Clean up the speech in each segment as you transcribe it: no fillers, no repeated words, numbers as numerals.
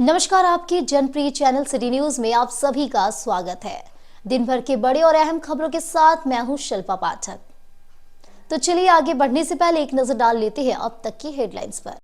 नमस्कार, आपके जनप्रिय channel city news में आप सभी का स्वागत है। दिन भर के बड़े और अहम खबरों के साथ मैं हूं शिल्पा पाठक। तो चलिए आगे बढ़ने से पहले एक नजर डाल लेते हैं अब तक की हेडलाइंस पर।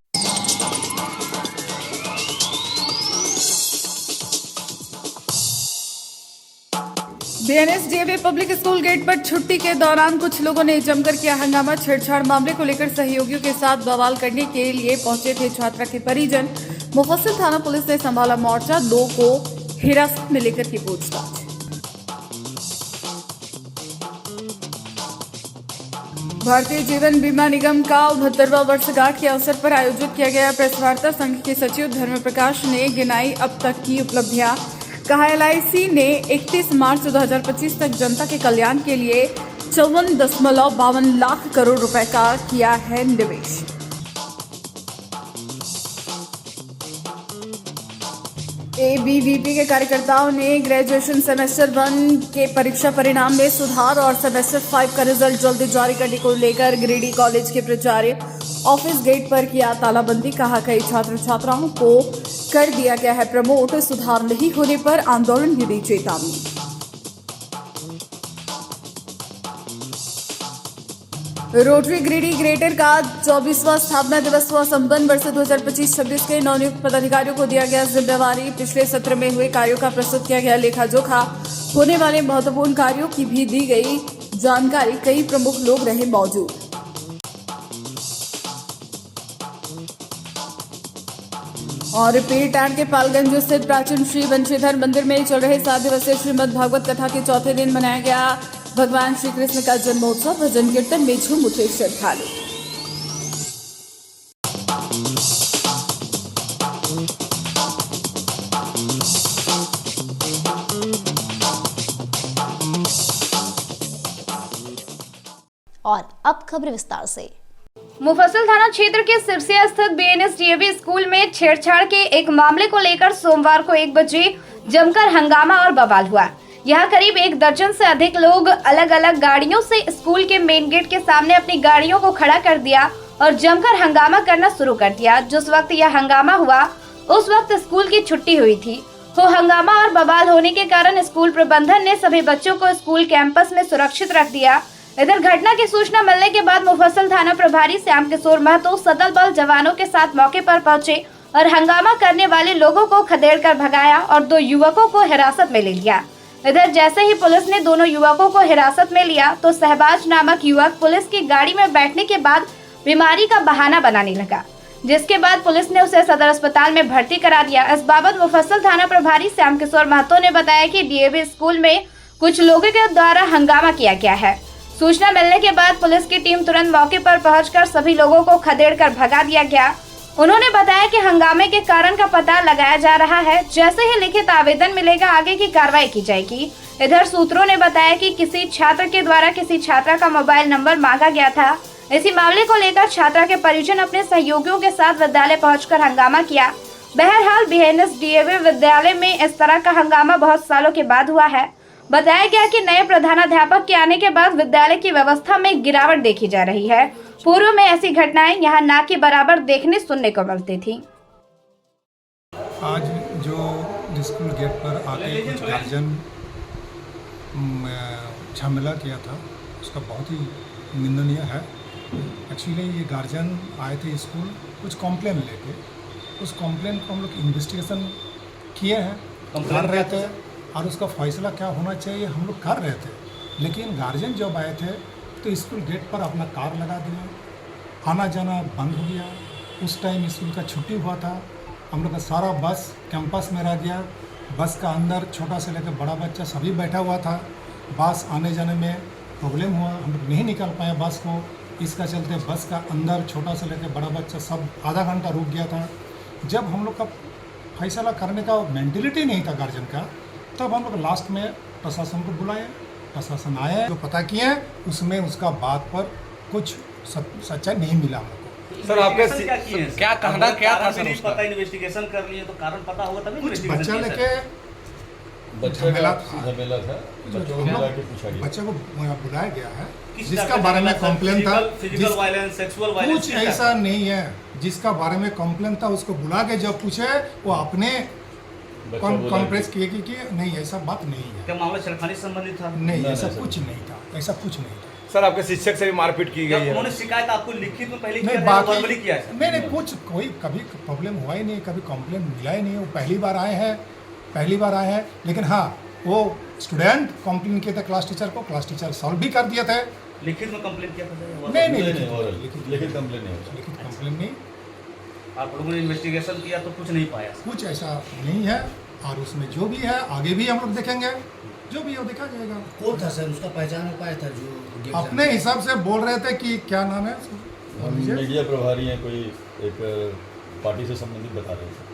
बीएनएसडीएवी पब्लिक स्कूल गेट पर छुट्टी के दौरान कुछ लोगों ने जमकर किया हंगामा। छेड़छाड़ मामले को लेकर सहयोगियों के साथ बवाल करने के लिए पहुंचे थे छात्रा के परिजन। मुफस्सिल थाना पुलिस ने संभाला मोर्चा, 2 को हिरासत में लेकर की पूछताछ। भारतीय जीवन बीमा निगम का 69वां वर्षगांठ के अवसर पर आयोजित किया गया प्रेस वार्ता। संघ के सचिव धर्म प्रकाश ने गिनाई अब तक की उपलब्धियां। कहा एलआईसी ने 31 मार्च 2025 तक जनता के कल्याण के लिए 54.52 लाख करोड़ रुपए का किया है निवेश। एबीवीपी के कार्यकर्ताओं ने ग्रेजुएशन सेमेस्टर 1 के परीक्षा परिणाम में सुधार और सेमेस्टर 5 का रिजल्ट जल्दी जारी करने को लेकर गिरिडीह कॉलेज के प्राचार्य ऑफिस गेट पर किया तालाबंदी। कहा कई छात्र छात्राओं को कर दिया गया है प्रमोट, सुधार नहीं होने पर आंदोलन की दी चेतावनी। रोटरी गिरिडीह ग्रेटर का 24वां स्थापना दिवस हुआ संपन्न। वर्ष 2025-26 के नवनियुक्त पदाधिकारियों को दिया गया जिम्मेवारी। पिछले सत्र में हुए कार्यों का प्रस्तुत किया गया लेखा जोखा। होने वाले महत्वपूर्ण कार्यों की भी दी गई जानकारी। कई प्रमुख लोग रहे मौजूद। और पीरटांड के पालगंज स्थित प्राचीन श्री वंशीधर मंदिर में चल रहे 7 दिवसीय श्रीमद् भागवत कथा के चौथे दिन मनाया गया भगवान श्री कृष्ण का जन्मोत्सव। भजन कीर्तन में झूम उठे श्रद्धालु। और अब खबर विस्तार से। मुफस्सिल थाना क्षेत्र के सिरसिया स्थित बीएनएसडीएवी स्कूल में छेड़छाड़ के एक मामले को लेकर सोमवार को 1 बजे जमकर हंगामा और बवाल हुआ। यहाँ करीब 1 दर्जन से अधिक लोग अलग अलग गाड़ियों से स्कूल के मेन गेट के सामने अपनी गाड़ियों को खड़ा कर दिया और जमकर हंगामा करना शुरू कर दिया। जिस वक्त यह हंगामा हुआ उस वक्त स्कूल की छुट्टी हुई थी। हंगामा और बवाल होने के कारण स्कूल प्रबंधन ने सभी बच्चों को स्कूल कैंपस में सुरक्षित रख दिया। इधर घटना की सूचना मिलने के बाद मुफस्सिल थाना प्रभारी श्याम किशोर महतो सदल बल जवानों के साथ मौके पर पहुंचे और हंगामा करने वाले लोगों को खदेड़ कर भगाया और 2 युवकों को हिरासत में ले लिया। इधर जैसे ही पुलिस ने दोनों युवकों को हिरासत में लिया तो सहबाज नामक युवक पुलिस की गाड़ी में बैठने के बाद बीमारी का बहाना बनाने लगा, जिसके बाद पुलिस ने उसे सदर अस्पताल में भर्ती करा दिया। इस बाबत मुफस्सिल थाना प्रभारी श्याम किशोर महतो ने बताया कि डीएवी स्कूल में कुछ लोगों के द्वारा हंगामा किया गया है। सूचना मिलने के बाद पुलिस की टीम तुरंत मौके पर पहुंचकर सभी लोगों को खदेड़कर भगा दिया गया। उन्होंने बताया कि हंगामे के कारण का पता लगाया जा रहा है। जैसे ही लिखित आवेदन मिलेगा आगे की कार्रवाई की जाएगी। इधर सूत्रों ने बताया कि किसी छात्र के द्वारा किसी छात्रा का मोबाइल नंबर मांगा गया था। इसी मामले को लेकर छात्रा के परिजन अपने सहयोगियों के साथ विद्यालय पहुंचकर हंगामा किया। बहरहाल बीएनएसडीएवी विद्यालय में इस तरह का हंगामा बहुत सालों के बाद हुआ है। बताया गया कि नए प्रधानाध्यापक के आने के बाद विद्यालय की व्यवस्था में गिरावट देखी जा रही है। पूर्व में ऐसी घटनाएं यहां ना के बराबर देखने सुनने को मिलती थी। आज जो स्कूल गेट पर आके कुछ गार्जियन झमेला किया था उसका बहुत ही निंदनीय है। एक्चुअली ये गार्जियन आए थे स्कूल कुछ कॉम्प्लेन लेके। उस कॉम्प्लेन को हम लोग इन्वेस्टिगेशन किए हैं, कर रहे थे और उसका फैसला क्या होना चाहिए हम लोग कर रहे थे। लेकिन गार्जियन जब आए थे तो स्कूल गेट पर अपना कार लगा दिया, आना जाना बंद हो गया। उस टाइम स्कूल का छुट्टी हुआ था। हम लोग का सारा बस कैंपस में रह गया। बस का अंदर छोटा से लेकर बड़ा बच्चा सभी बैठा हुआ था। बस आने जाने में प्रॉब्लम हुआ, हम लोग नहीं निकाल पाए बस को। इसका चलते बस का अंदर छोटा से लेकर बड़ा बच्चा सब आधा घंटा रुक गया था। जब हम लोग का फैसला करने का मेंटलिटी नहीं था गार्जियन का, तब हम लोग लास्ट में प्रशासन को बुलाए। प्रशासन आया, जो पता किए उसमें उसका बात पर कुछ सच्चाई नहीं मिला हमको। सर आपके क्या कहना क्या था सर? पता इन्वेस्टिगेशन कर लिए तो कारण पता होगा तभी कुछ बच्चा लेके बच्चे का झमेला झमेला था, बच्चों को बुला के पूछा गया। बच्चे को बुलाया गया है किस जिसका तरह का बारे में झमेला, कंप्लेन था, फिजिकल वायलेंस, सेक्सुअल वायलेंस, कुछ ऐसा नहीं है। जिसका बारे में कंप्लेन था उसको बुला के जब पूछे वो अपने बच्चा बोला कॉन्फ्रेंस किए कि नहीं ऐसा बात नहीं है, क्या मामला छेड़खानी से संबंधित था? नहीं नहीं, ऐसा नहीं, कुछ नहीं था, ऐसा कुछ नहीं था। सर आपके शिक्षक से भी मारपीट की जब गई उन्होंने है। शिकायत आपको लिखित में पहले नहीं किया था या वर्बली बाकी किया है? नहीं कुछ कोई कभी प्रॉब्लम हुआ ही नहीं, कभी कंप्लेन मिला ही नहीं। वो पहली बार आए हैं लेकिन हाँ वो स्टूडेंट कंप्लेन किए थे क्लास टीचर को, क्लास टीचर सॉल्व भी कर दिए थे। लिखित में कंप्लेन किया था? नहीं लिखित कंप्लेन नहीं होता। लिखित कंप्लेन नहीं, आप लोगों ने इन्वेस्टिगेशन किया तो कुछ नहीं पाया? कुछ ऐसा नहीं है। और उसमें जो भी है आगे भी हम लोग देखेंगे, जो भी है वो देखा जाएगा। कौन था सर, उसका पहचान हो पाया था जो अपने हिसाब से बोल रहे थे कि क्या नाम है उसका? हम मीडिया प्रभारी हैं, कोई एक पार्टी से संबंधित बता रहे थे।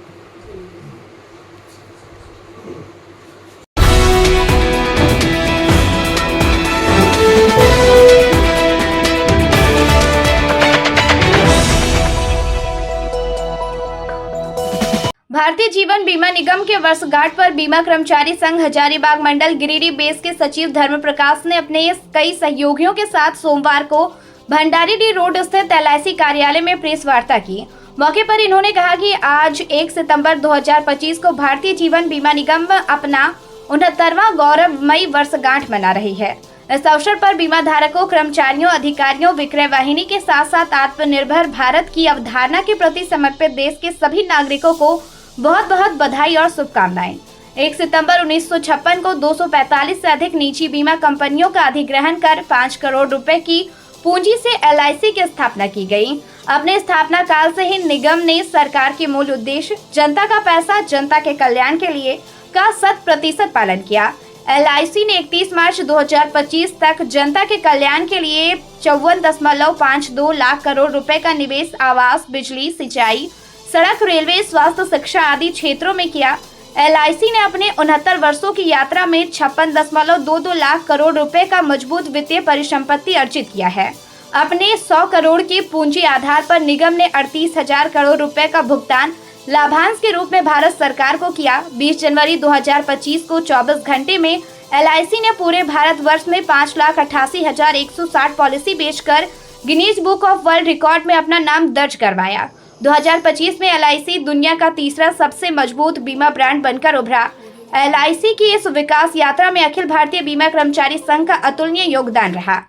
भारतीय जीवन बीमा निगम के वर्षगांठ पर बीमा कर्मचारी संघ हजारीबाग मंडल गिरिडीह बेस के सचिव धर्म प्रकाश ने अपने कई सहयोगियों के साथ सोमवार को भंडारीडीह रोड स्थित LIC कार्यालय में प्रेस वार्ता की। मौके पर इन्होंने कहा कि आज 1 सितंबर 2025 को भारतीय जीवन बीमा निगम अपना 69वां गौरवमयी वर्षगांठ मना रही है। इस अवसर पर बीमा धारकों, कर्मचारियों, अधिकारियों, विक्रय वाहिनी के साथ साथ आत्मनिर्भर भारत की अवधारणा के प्रति समर्पित देश के सभी नागरिकों को बहुत बहुत बधाई और शुभकामनाएं। 1 सितंबर 1956 को 245 से अधिक निजी बीमा कंपनियों का अधिग्रहण कर 5 करोड़ रुपए की पूंजी से LIC की स्थापना की गई। अपने स्थापना काल से ही निगम ने सरकार के मूल उद्देश्य जनता का पैसा जनता के कल्याण के लिए का 100% पालन किया। LIC ने 31 मार्च 2025 तक जनता के कल्याण के लिए 54.52 लाख करोड़ रुपए का निवेश आवास, बिजली, सिंचाई, सड़क, रेलवे, स्वास्थ्य, शिक्षा आदि क्षेत्रों में किया। LIC ने अपने 69 वर्षों की यात्रा में 56.22 लाख करोड़ रुपए का मजबूत वित्तीय परिसंपत्ति अर्जित किया है। अपने 100 करोड़ की पूंजी आधार पर निगम ने 38,000 करोड़ रुपए का भुगतान लाभांश के रूप में भारत सरकार को किया। 20 जनवरी 2025 को 24 घंटे में LIC ने पूरे भारत वर्ष में 5,88,160 पॉलिसी बेचकर Guinness book of world record में अपना नाम दर्ज करवाया। 2025 में LIC दुनिया का तीसरा सबसे मजबूत बीमा ब्रांड बनकर उभरा। LIC की इस विकास यात्रा में अखिल भारतीय बीमा कर्मचारी संघ का अतुलनीय योगदान रहा।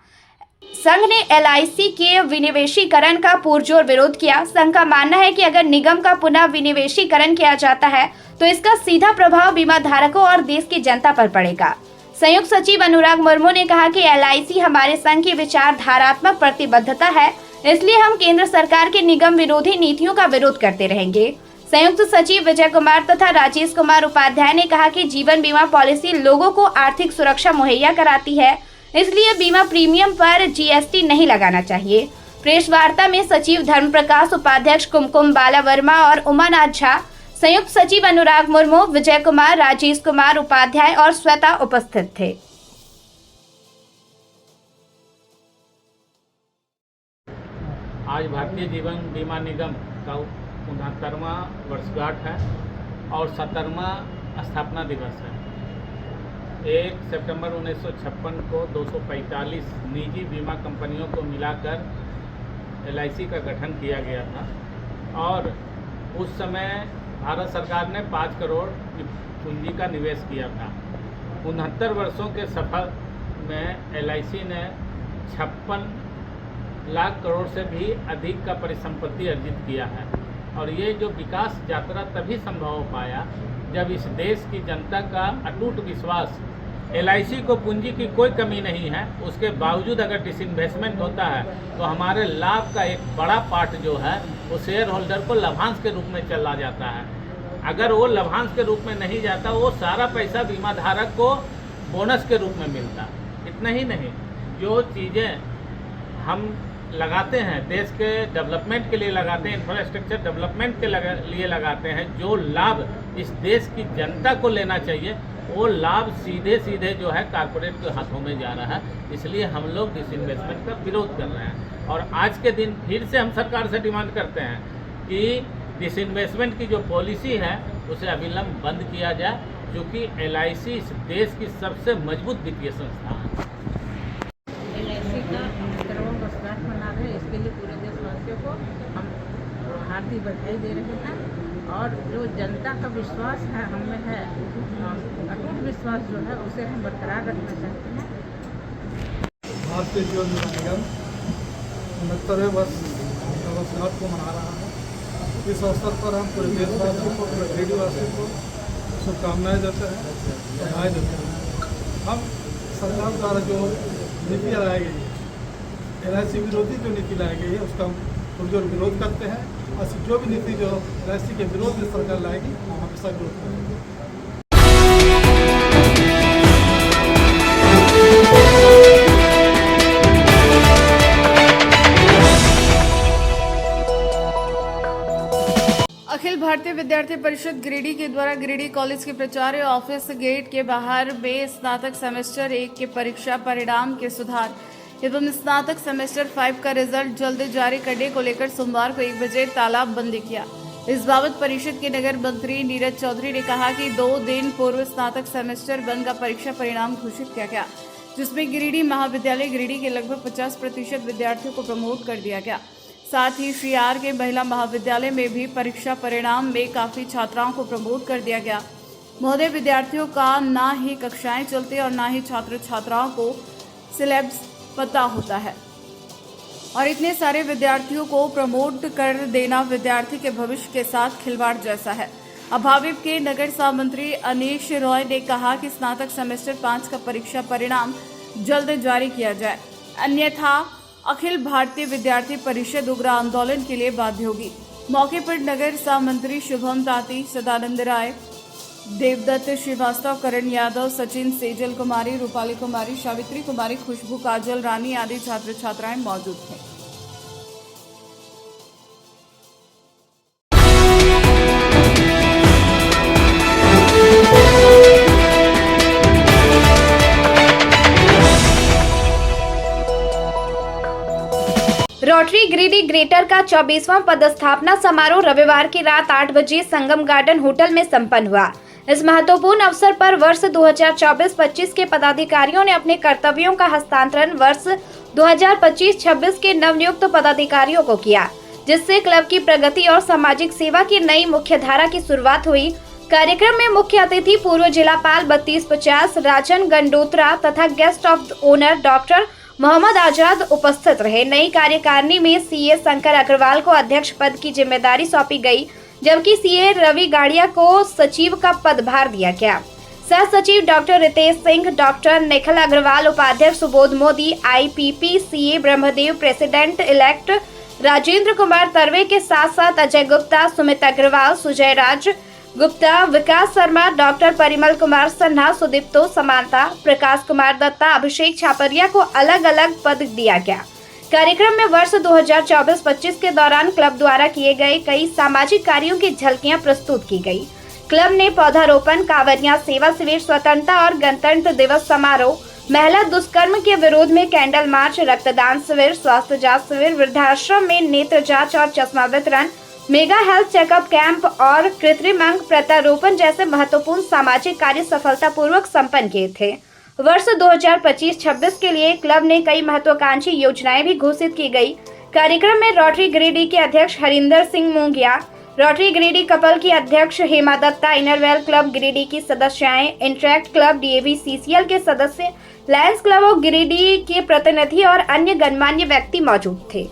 संघ ने LIC के विनिवेशीकरण का पुरजोर विरोध किया। संघ का मानना है कि अगर निगम का पुनः विनिवेशीकरण किया जाता है तो इसका सीधा प्रभाव बीमा धारकों और देश की जनता पर पड़ेगा। संयुक्त सचिव अनुराग मुर्मू ने कहा कि LIC हमारे संघ की विचारधारात्मक प्रतिबद्धता है, इसलिए हम केंद्र सरकार के निगम विरोधी नीतियों का विरोध करते रहेंगे। संयुक्त सचिव विजय कुमार तथा राजेश कुमार उपाध्याय ने कहा कि जीवन बीमा पॉलिसी लोगों को आर्थिक सुरक्षा मुहैया कराती है, इसलिए बीमा प्रीमियम पर GST नहीं लगाना चाहिए। प्रेस वार्ता में सचिव धर्म प्रकाश, उपाध्यक्ष कुमकुम बाला वर्मा और उमानाथ झा, संयुक्त सचिव अनुराग मुर्मू, विजय कुमार, राजेश कुमार उपाध्याय और श्वेता उपस्थित थे। आज भारतीय जीवन बीमा निगम का 69वां वर्षगांठ है और 70वां स्थापना दिवस है। 1 सितंबर 1956 को 245 निजी बीमा कंपनियों को मिलाकर LIC का गठन किया गया था और उस समय भारत सरकार ने 5 करोड़ की पूंजी का निवेश किया था। 69 वर्षों के सफर में LIC ने 56 लाख करोड़ से भी अधिक का परिसंपत्ति अर्जित किया है और ये जो विकास यात्रा तभी संभव हो पाया जब इस देश की जनता का अटूट विश्वास, LIC को पूंजी की कोई कमी नहीं है, उसके बावजूद अगर डिसइन्वेस्टमेंट होता है तो हमारे लाभ का एक बड़ा पार्ट जो है वो शेयर होल्डर को लाभांश के रूप में चला जाता है। अगर वो लाभांश के रूप में नहीं जाता, वो सारा पैसा बीमा धारक को बोनस के रूप में मिलता। इतना ही नहीं, जो चीज़ें हम लगाते हैं देश के डेवलपमेंट के लिए लगाते हैं, इंफ्रास्ट्रक्चर डेवलपमेंट के लिए लगाते हैं, जो लाभ इस देश की जनता को लेना चाहिए वो लाभ सीधे सीधे जो है कारपोरेट के हाथों में जा रहा है। इसलिए हम लोग डिसइन्वेस्टमेंट का विरोध कर रहे हैं और आज के दिन फिर से हम सरकार से डिमांड करते हैं कि डिसइन्वेस्टमेंट की जो पॉलिसी है उसे अविलंब बंद किया जाए। जो कि LIC इस देश की सबसे मजबूत वित्तीय संस्था है। LIC का 70वां वर्षगांठ मना रहे हैं, इसके लिए पूरे देशवासियों को हम हार्दिक बधाई दे रहे हैं। और जो जनता का विश्वास है हमें है, अटूट विश्वास जो है उसे हम बरकरार रखना चाहते हैं। भारतीय जीवन बीमा निगम 69वें वर्षगांठ को मना रहा है। इस अवसर पर हम पूरे देशवासियों को, पूरे ग्रेडीवासियों को शुभकामनाएं देते हैं, बधाई देते हैं। हम सरकार द्वारा जो नीति लाई गई है, LIC विरोधी जो नीति लाई गई है, उसका हम पुरजोर विरोध करते हैं। और जो भी नीति जो LIC के विरोध में सरकार लाएगी, हम हमेशा विरोध करेंगे। अखिल भारतीय विद्यार्थी परिषद गिरिडीह के द्वारा गिरिडीह कॉलेज के प्राचार्य ऑफिस गेट के बाहर में स्नातक सेमेस्टर 1 के परीक्षा परिणाम के सुधार एवं स्नातक सेमेस्टर 5 का रिजल्ट जल्द जारी करने को लेकर सोमवार को 1 बजे तालाबंदी किया। इस बाबत परिषद के नगर मंत्री नीरज चौधरी ने कहा कि 2 दिन पूर्व स्नातक सेमेस्टर 1 का परीक्षा परिणाम घोषित किया गया, जिसमें गिरिडीह महाविद्यालय गिरिडीह के लगभग 50% विद्यार्थियों को प्रमोट कर दिया गया। साथ ही श्रीआर के महिला महाविद्यालय में भी परीक्षा परिणाम में काफी छात्राओं को प्रमोट कर दिया गया। महोदय, विद्यार्थियों का ना ही कक्षाएं चलती और ना ही छात्र छात्राओं को सिलेबस पता होता है, और इतने सारे विद्यार्थियों को प्रमोट कर देना विद्यार्थी के भविष्य के साथ खिलवाड़ जैसा है। अभाविप के नगर महामंत्री अनीश रॉय ने कहा कि स्नातक सेमेस्टर 5 का परीक्षा परिणाम जल्द जारी किया जाए, अन्यथा अखिल भारतीय विद्यार्थी परिषद उग्र आंदोलन के लिए बाध्य होगी। मौके पर नगर महामंत्री शुभम ताती, सदानंद राय, देवदत्त श्रीवास्तव, करण यादव, सचिन, सेजल कुमारी, रूपाली कुमारी, सावित्री कुमारी, खुशबू, काजल, रानी आदि छात्र छात्राएं मौजूद थे। रोटरी गिरिडीह ग्रेटर का 24वां पदस्थापना समारोह रविवार की रात 8 बजे संगम गार्डन होटल में संपन्न हुआ। इस महत्वपूर्ण अवसर पर वर्ष 2024-25 के पदाधिकारियों ने अपने कर्तव्यों का हस्तांतरण वर्ष 2025-26 के नवनियुक्त पदाधिकारियों को किया, जिससे क्लब की प्रगति और सामाजिक सेवा की नई मुख्यधारा की शुरुआत हुई। कार्यक्रम में मुख्य अतिथि पूर्व जिलापाल 3250 राजन गंडोत्रा तथा guest of honour doctor Mohammad Azad उपस्थित रहे। नई कार्यकारिणी में CA शंकर अग्रवाल को अध्यक्ष पद की जिम्मेदारी सौंपी गई, जबकि CA रवि गाड़िया को सचिव का पदभार दिया गया। सह सचिव डॉक्टर रितेश सिंह, डॉक्टर निखिल अग्रवाल, उपाध्यक्ष Subodh Modi, IPP CA Brahmdev, president elect Rajendra Kumar Tarwe के साथ साथ अजय गुप्ता, सुमित अग्रवाल, सुजय राज गुप्ता, विकास शर्मा, डॉक्टर परिमल कुमार सन्हा, सुदीप्तो समानता, प्रकाश कुमार दत्ता, अभिषेक छापरिया को अलग अलग पद दिया गया। कार्यक्रम में वर्ष 2024-25 के दौरान क्लब द्वारा किए गए कई सामाजिक कार्यों की झलकियां प्रस्तुत की गई। क्लब ने पौधारोपण, कांवरियां सेवा शिविर, स्वतंत्रता और गणतंत्र दिवस समारोह, महिला दुष्कर्म के विरोध में कैंडल मार्च, रक्तदान शिविर, स्वास्थ्य जांच शिविर, वृद्धाश्रम में नेत्र जांच और चश्मा वितरण, मेगा हेल्थ चेकअप कैंप और कृत्रिम अंग प्रत्यारोपण जैसे महत्वपूर्ण सामाजिक कार्य सफलतापूर्वक संपन्न किए थे। वर्ष 2025-26 के लिए क्लब ने कई महत्वाकांक्षी योजनाएं भी घोषित की गई। कार्यक्रम में रोटरी गिरिडीह के अध्यक्ष हरिंदर सिंह मूंगिया, रोटरी गिरिडीह कपल की अध्यक्ष हेमा दत्ता, इनरवेल क्लब गिरिडीह की सदस्याएं, इंटरैक्ट क्लब DAV CCL के सदस्य, लायंस क्लब ऑफ गिरिडीह के प्रतिनिधि और अन्य गणमान्य व्यक्ति मौजूद थे।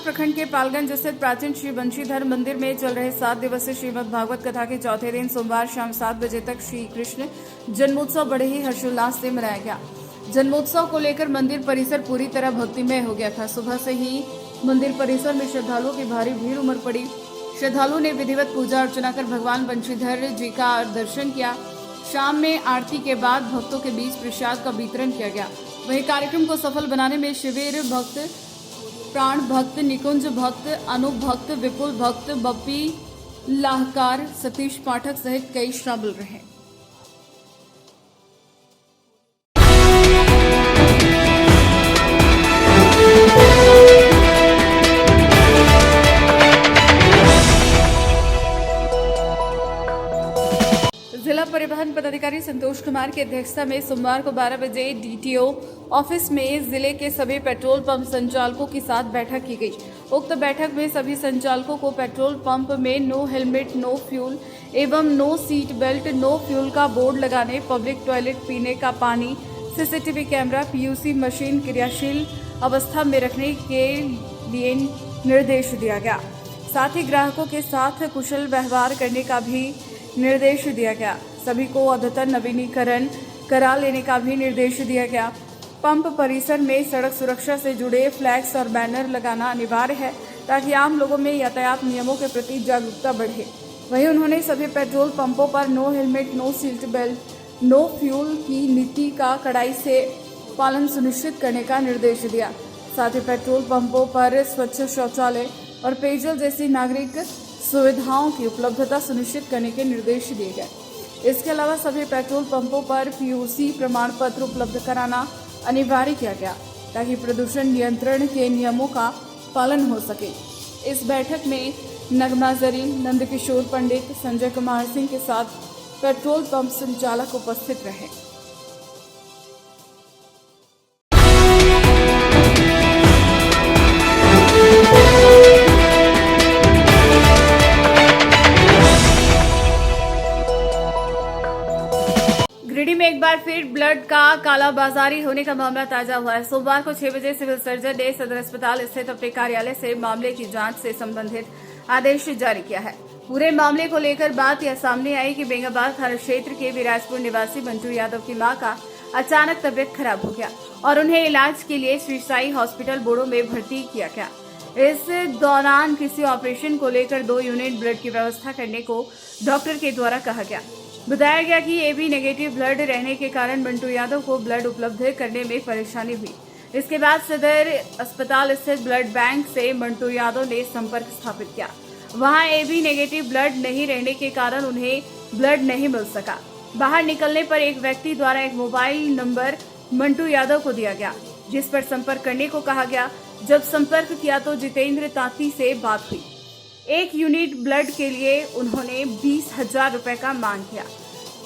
प्रखंड के पालगंज स्थित प्राचीन श्री बंशीधर मंदिर में चल रहे 7 दिवसीय श्रीमद् भागवत कथा के चौथे दिन सोमवार शाम 7 बजे तक श्री कृष्ण जन्मोत्सव बड़े ही हर्षोल्लास से मनाया गया। जन्मोत्सव को लेकर मंदिर परिसर पूरी तरह भक्तिमय हो गया था। सुबह से ही मंदिर परिसर में श्रद्धालुओं की भारी भीड़ उमड़ पड़ी। श्रद्धालुओं ने विधिवत पूजा अर्चना कर भगवान बंशीधर जी का दर्शन किया। शाम में आरती के बाद भक्तों के बीच प्रसाद का वितरण किया गया। वहीं कार्यक्रम को सफल बनाने में शिविर भक्त, प्राण भक्त, निकुंज भक्त, अनूप भक्त, विपुल भक्त, बप्पी लाहकार, सतीश पाठक सहित कई शामिल रहे। जिला परिवहन पदाधिकारी संतोष कुमार की अध्यक्षता में सोमवार को 12 बजे डीटीओ ऑफिस में जिले के सभी पेट्रोल पंप संचालकों के साथ बैठक की गई। उक्त बैठक में सभी संचालकों को पेट्रोल पंप में नो हेलमेट नो फ्यूल एवं no seat belt no fuel का बोर्ड लगाने, पब्लिक टॉयलेट, पीने का पानी, सीसीटीवी कैमरा, पीयूसी मशीन क्रियाशील अवस्था में रखने के लिए निर्देश दिया गया। साथ ही ग्राहकों के साथ कुशल व्यवहार करने का भी निर्देश दिया गया। सभी को अद्यतन नवीनीकरण करा लेने का भी निर्देश दिया गया। पंप परिसर में सड़क सुरक्षा से जुड़े फ्लैग्स और बैनर लगाना अनिवार्य है ताकि आम लोगों में यातायात नियमों के प्रति जागरूकता बढ़े। वहीं उन्होंने सभी पेट्रोल पंपों पर no helmet no seat belt no fuel की नीति का कड़ाई से पालन सुनिश्चित करने का निर्देश दिया। साथ ही पेट्रोल पंपों पर स्वच्छ शौचालय और पेयजल जैसी नागरिक सुविधाओं की उपलब्धता सुनिश्चित करने के निर्देश दिए गए। इसके अलावा सभी पेट्रोल पंपों पर पीयूसी प्रमाण पत्र उपलब्ध कराना अनिवार्य किया गया ताकि प्रदूषण नियंत्रण के नियमों का पालन हो सके। इस बैठक में नगमा जरीन, नंदकिशोर पंडित, संजय कुमार सिंह के साथ पेट्रोल पंप संचालक उपस्थित रहे। गिरिडीह में एक बार फिर ब्लड का कालाबाजारी होने का मामला ताजा हुआ है। सोमवार को 6 बजे सिविल सर्जन ने सदर अस्पताल स्थित अपने कार्यालय से मामले की जांच से संबंधित आदेश जारी किया है। पूरे मामले को लेकर बात यह सामने आई कि बेंगाबाद थाना क्षेत्र के विराजपुर निवासी बंटू यादव की मां का अचानक तबियत खराब हो गया और उन्हें इलाज के लिए श्री साई हॉस्पिटल बोड़ो में भर्ती किया गया। इस दौरान किसी ऑपरेशन को लेकर 2 यूनिट ब्लड की व्यवस्था करने को डॉक्टर के द्वारा कहा गया। बताया गया कि AB नेगेटिव ब्लड रहने के कारण बंटू यादव को ब्लड उपलब्ध करने में परेशानी हुई। इसके बाद सदर अस्पताल स्थित ब्लड बैंक से बंटू यादव ने संपर्क स्थापित किया। वहां AB नेगेटिव ब्लड नहीं रहने के कारण उन्हें ब्लड नहीं मिल सका। बाहर निकलने पर एक व्यक्ति द्वारा एक मोबाइल नंबर बंटू यादव को दिया गया, जिस पर संपर्क करने को कहा गया। जब संपर्क किया तो जितेंद्र तांती से बात हुई। 1 यूनिट ब्लड के लिए उन्होंने 20,000 रुपए का मांग किया।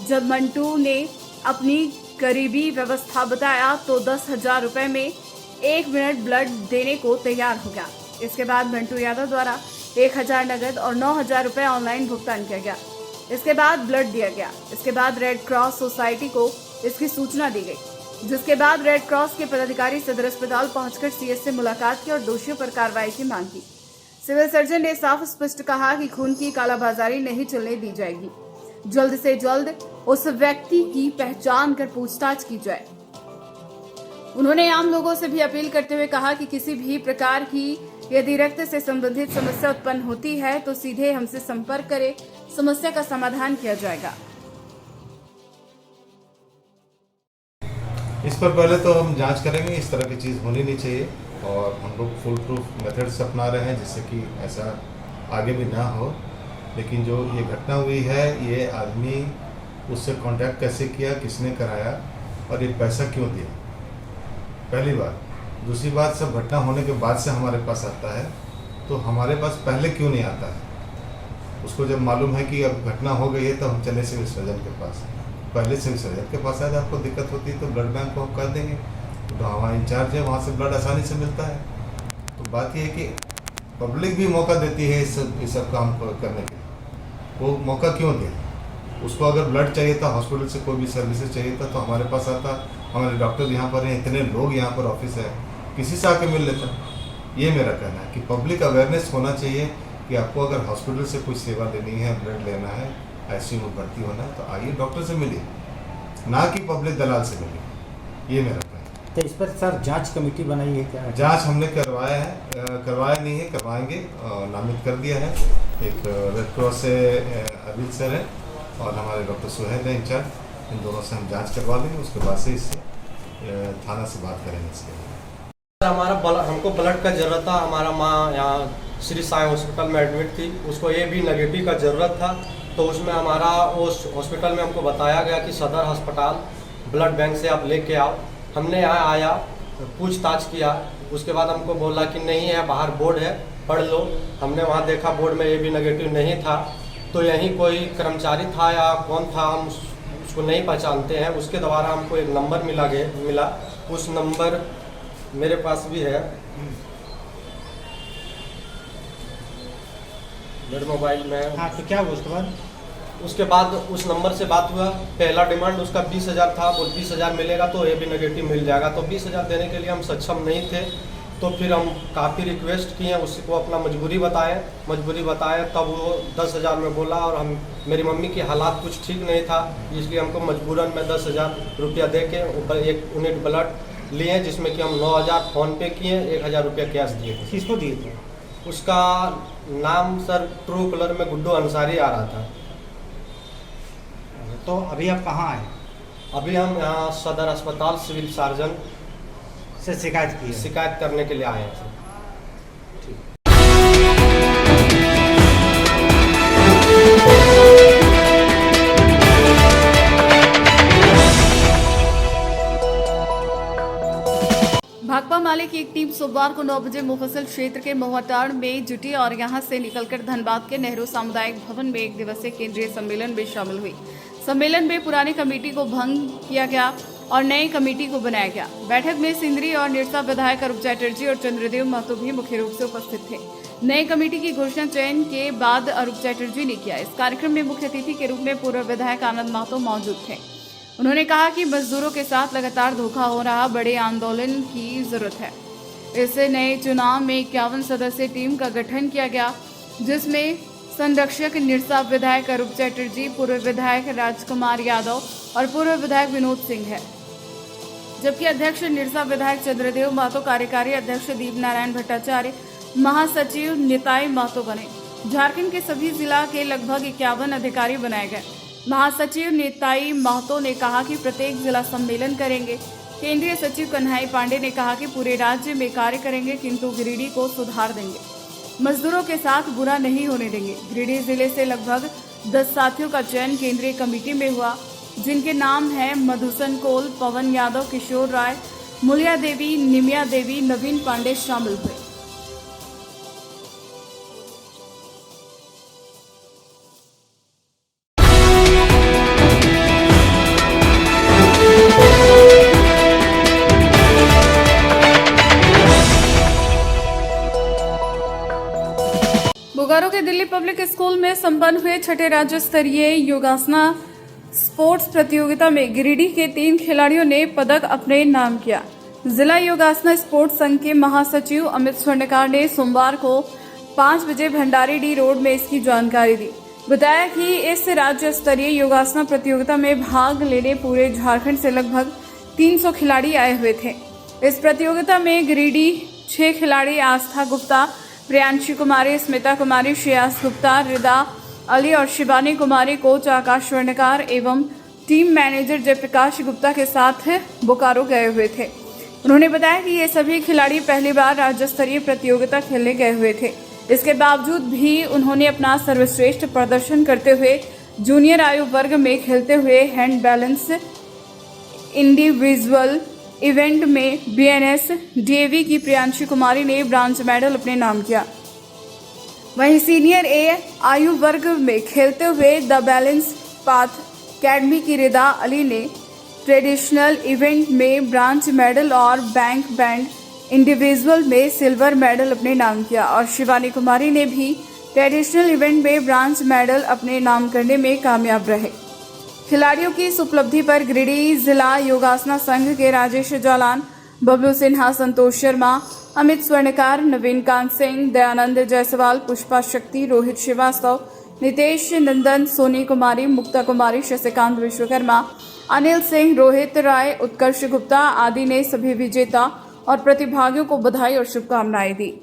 जब मंटू ने अपनी करीबी व्यवस्था बताया तो 10,000 रुपए में 1 मिनट ब्लड देने को तैयार हो गया। इसके बाद मंटू यादव द्वारा 1,000 नगद और 9,000 रुपए ऑनलाइन भुगतान किया गया। इसके बाद ब्लड दिया गया। इसके बाद रेड क्रॉस सोसाइटी को इसकी सूचना दी गई, जिसके बाद रेड क्रॉस के पदाधिकारी सदर अस्पताल पहुंचकर CS से मुलाकात की और दोषियों पर कार्रवाई की मांग की। सिविल सर्जन ने साफ स्पष्ट कहा कि खून की कालाबाजारी नहीं चलने दी जाएगी। जल्द से जल्द उस व्यक्ति की पहचान कर पूछताछ की जाए। उन्होंने आम लोगों से भी अपील करते हुए कहा कि किसी भी प्रकार की यदि रक्त से संबंधित समस्या उत्पन्न होती है तो सीधे हमसे संपर्क करें, समस्या का समाधान किया जाएगा। इस पर पहले तो हम जांच करेंगे, इस तरह की चीज़ होनी नहीं चाहिए और हम लोग फुल प्रूफ मेथड्स अपना रहे हैं जिससे कि ऐसा आगे भी ना हो। लेकिन जो ये घटना हुई है, ये आदमी उससे कांटेक्ट कैसे किया, किसने कराया और ये पैसा क्यों दिया, पहली बात। दूसरी बात, सब घटना होने के बाद से हमारे पास आता है तो हमारे पास पहले क्यों नहीं आता है। उसको जब मालूम है कि अब घटना हो गई है तो हम चले सिविल सर्जन के पास, पहले सिविल सर्जन के पास आए। आपको दिक्कत होती है तो ब्लड बैंक को हम कर देंगे, तो हमारा इंचार्ज है, वहाँ से ब्लड आसानी से मिलता है। तो बात यह है कि पब्लिक भी मौका देती है इस सब काम करने के लिए, वो मौका क्यों दिया। उसको अगर ब्लड चाहिए था, हॉस्पिटल से कोई भी सर्विसेज चाहिए था तो हमारे पास आता। हमारे डॉक्टर यहाँ पर हैं, इतने लोग यहाँ पर ऑफिस है, किसी से आके मिल लेता। ये मेरा कहना है कि पब्लिक अवेयरनेस होना चाहिए कि आपको अगर हॉस्पिटल से कुछ सेवा लेनी है, ब्लड लेना है, ICU में भर्ती होना है तो आइए डॉक्टर से मिलिए, ना कि पब्लिक दलाल से मिलिए। ये मेरा कहना है। तो इस पर सर जांच कमेटी बनाई है क्या? जांच हमने करवाया है, करवाया नहीं है, करवाएंगे, नामित कर दिया है। एक रेड क्रॉस से अभिल सर है और हमारे डॉक्टर सुहेद है इंचार्ज। इन दोनों से हम जांच करवा लेंगे, उसके बाद से इससे थाना से बात करेंगे इसके लिए। हमको ब्लड का ज़रूरत था। हमारा माँ यहाँ श्री साई हॉस्पिटल में एडमिट थी, उसको ए बी नेगेटिव का ज़रूरत था। तो उसमें हमारा उस हॉस्पिटल में हमको बताया गया कि सदर अस्पताल ब्लड बैंक से आप लेके आओ। हमने यहाँ आया, पूछताछ किया, उसके बाद हमको बोला कि नहीं है, बाहर बोर्ड है, पढ़ लो। हमने वहाँ देखा बोर्ड में ए बी नेगेटिव नहीं था। तो यहीं कोई कर्मचारी था या कौन था, हम उसको नहीं पहचानते हैं। उसके द्वारा हमको एक नंबर मिला। उस नंबर मेरे पास भी है, मेरे मोबाइल में। हाँ, तो क्या हुआ उसके बाद? उस नंबर से बात हुआ। पहला डिमांड उसका 20,000 था, बोल 20,000 मिलेगा तो ए बी नेगेटिव मिल जाएगा। तो 20,000 देने के लिए हम सक्षम नहीं थे। तो फिर हम काफ़ी रिक्वेस्ट किए, उसको अपना मजबूरी बताए तब वो 10,000 में बोला। और मेरी मम्मी की हालात कुछ ठीक नहीं था, इसलिए हमको मजबूरन में 10,000 रुपया दे के ऊपर एक यूनिट ब्लड लिए, जिसमें कि हम 9,000 फ़ोन पे किए, 1,000 रुपया कैश दिए। किसको दिए थे? उसका नाम सर ट्रू कलर में गुड्डू अंसारी आ रहा था। तो अभी आप कहाँ आए? अभी हम यहाँ सदर अस्पताल सिविल सर्जन से शिकायत करने के लिए आए हैं सर। भाकपा माले की एक टीम सोमवार को 9 बजे मुफस्सिल क्षेत्र के मोहटाड़ में जुटी और यहां से निकलकर धनबाद के नेहरू सामुदायिक भवन में एक दिवसीय केंद्रीय सम्मेलन में शामिल हुई। सम्मेलन में पुरानी कमेटी को भंग किया गया और नई कमेटी को बनाया गया। बैठक में सिंदरी और निरसा विधायक अरूप चैटर्जी और चंद्रदेव महतो भी मुख्य रूप से उपस्थित थे। नई कमेटी की घोषणा चयन के बाद अरूप चैटर्जी ने किया। इस कार्यक्रम में मुख्य अतिथि के रूप में पूर्व विधायक आनंद महतो मौजूद थे। उन्होंने कहा कि मजदूरों के साथ लगातार धोखा हो रहा, बड़े आंदोलन की जरूरत है। इस नए चुनाव में 51 सदस्यीय टीम का गठन किया गया, जिसमें संरक्षक निरसा विधायक अरूप चैटर्जी, पूर्व विधायक राजकुमार यादव और पूर्व विधायक विनोद सिंह है, जबकि अध्यक्ष निरसा विधायक चंद्रदेव महतो, कार्यकारी अध्यक्ष दीप नारायण भट्टाचार्य, महासचिव निताई महतो बने। झारखंड के सभी जिला के लगभग 51 अधिकारी बनाए गए। महासचिव निताई महतो ने कहा कि प्रत्येक जिला सम्मेलन करेंगे। केंद्रीय सचिव कन्हई पांडे ने कहा कि पूरे राज्य में कार्य करेंगे, किंतु गिरिडीह को सुधार देंगे, मजदूरों के साथ बुरा नहीं होने देंगे। गिरिडीह जिले से लगभग 10 साथियों का चयन केंद्रीय कमेटी में हुआ, जिनके नाम हैं मधुसन कोल, पवन यादव, किशोर राय, मुलिया देवी, निमिया देवी, नवीन पांडे शामिल हुए। बोकारो के दिल्ली पब्लिक स्कूल में संपन्न हुए छठे राज्य स्तरीय योगासना स्पोर्ट्स प्रतियोगिता में गिरिडीह के 3 खिलाड़ियों ने पदक अपने नाम किया। जिला योगासना स्पोर्ट्स संघ के महासचिव अमित स्वर्णकार ने सोमवार को 5 बजे भंडारी रोड में इसकी जानकारी दी। बताया कि इस राज्य स्तरीय योगासना प्रतियोगिता में भाग लेने पूरे झारखंड से लगभग 300 खिलाड़ी आए हुए थे। इस प्रतियोगिता में गिरिडीह 6 खिलाड़ी आस्था गुप्ता, प्रियांशी कुमारी, स्मिता कुमारी, श्रेयास गुप्ता, रिदा अली और शिवानी कुमारी, कोच आकाश स्वर्णकार एवं टीम मैनेजर जयप्रकाश गुप्ता के साथ बोकारो गए हुए थे। उन्होंने बताया कि ये सभी खिलाड़ी पहली बार राज्य स्तरीय प्रतियोगिता खेलने गए हुए थे। इसके बावजूद भी उन्होंने अपना सर्वश्रेष्ठ प्रदर्शन करते हुए जूनियर आयु वर्ग में खेलते हुए हैंड बैलेंस इंडिविजुअल इवेंट में बीएनएस डीएवी की प्रियांशी कुमारी ने ब्रांज मेडल अपने नाम किया। वहीं सीनियर ए आयु वर्ग में खेलते हुए द बैलेंस पाथ अकेडमी की रिदा अली ने ट्रेडिशनल इवेंट में ब्रांज मेडल और बैंक बैंड इंडिविजुअल में सिल्वर मेडल अपने नाम किया और शिवानी कुमारी ने भी ट्रेडिशनल इवेंट में ब्रांज मेडल अपने नाम करने में कामयाब रहे। खिलाड़ियों की इस उपलब्धि पर गिरिडीह जिला योगासना संघ के राजेश जालान, बबलू सिन्हा, संतोष शर्मा, अमित स्वर्णकार, नवीन कांत सिंह, दयानंद जायसवाल, पुष्पा शक्ति, रोहित श्रीवास्तव, नितेश नंदन, सोनी कुमारी, मुक्ता कुमारी, शशिकांत विश्वकर्मा, अनिल सिंह, रोहित राय, उत्कर्ष गुप्ता आदि ने सभी विजेता और प्रतिभागियों को बधाई और शुभकामनाएं दी।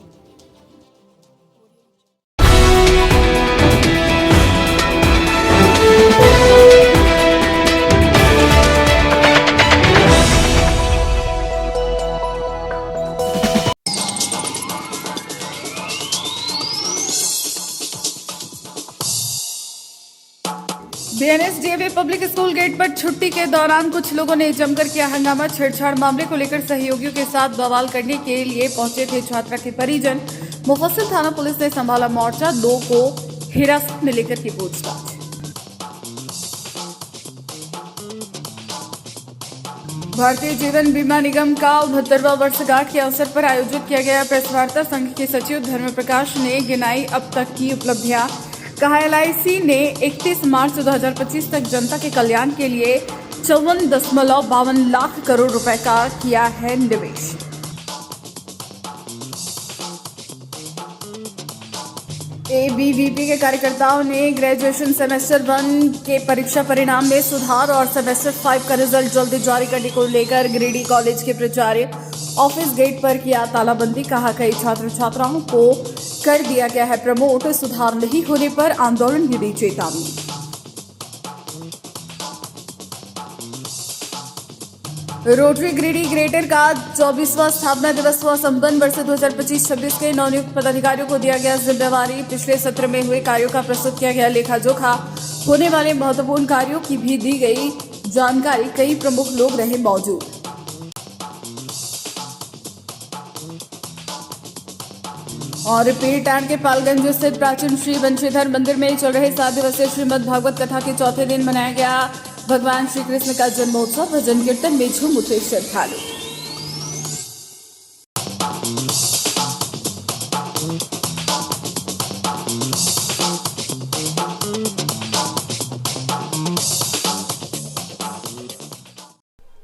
में पब्लिक स्कूल गेट पर छुट्टी के दौरान कुछ लोगों ने जमकर किया हंगामा। छेड़छाड़ मामले को लेकर सहयोगियों के साथ बवाल करने के लिए पहुंचे थे छात्रा के परिजन। मुफस्सिल थाना पुलिस ने संभाला मोर्चा। 2 को हिरासत में लेकर की पूछताछ। भारतीय जीवन बीमा निगम का 69वां वर्षगांठ के अवसर पर आयोजित किया गया प्रेस वार्ता। संघ के सचिव धर्म प्रकाश ने गिनाई अब तक की उपलब्धियां। कहा LIC ने 31 मार्च 2025 तक जनता के कल्याण के लिए 54.52 लाख करोड़ रुपए का किया है निवेश। ABVP के कार्यकर्ताओं ने ग्रेजुएशन सेमेस्टर 1 के परीक्षा परिणाम में सुधार और सेमेस्टर 5 का रिजल्ट जल्दी जारी करने को लेकर गिरिडीह कॉलेज के प्राचार्य ऑफिस गेट पर किया तालाबंदी। कहा कई छात्र छात्राओं को कर दिया गया है प्रमोट। सुधार नहीं होने पर आंदोलन की दी चेतावनी। रोटरी गिरिडीह ग्रेटर का 24वां स्थापना दिवस हुआ संपन्न। वर्ष 2025-26 के नवनियुक्त पदाधिकारियों को दिया गया जिम्मेवारी। पिछले सत्र में हुए कार्यों का प्रस्तुत किया गया लेखा जोखा। होने वाले महत्वपूर्ण कार्यों की भी दी गई जानकारी। कई प्रमुख लोग रहे मौजूद। और पीरटांड के पालगंज स्थित प्राचीन श्री वंशीधर मंदिर में चल रहे 7 दिवसीय श्रीमद् भागवत कथा के चौथे दिन मनाया गया भगवान श्री कृष्ण का जन्मोत्सव। भजन कीर्तन में झूम उठे श्रद्धालु।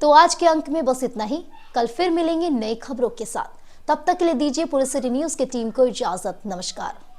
तो आज के अंक में बस इतना ही। कल फिर मिलेंगे नई खबरों के साथ। तब तक के लिए दीजिए पूरे सिटी न्यूज की टीम को इजाजत। नमस्कार।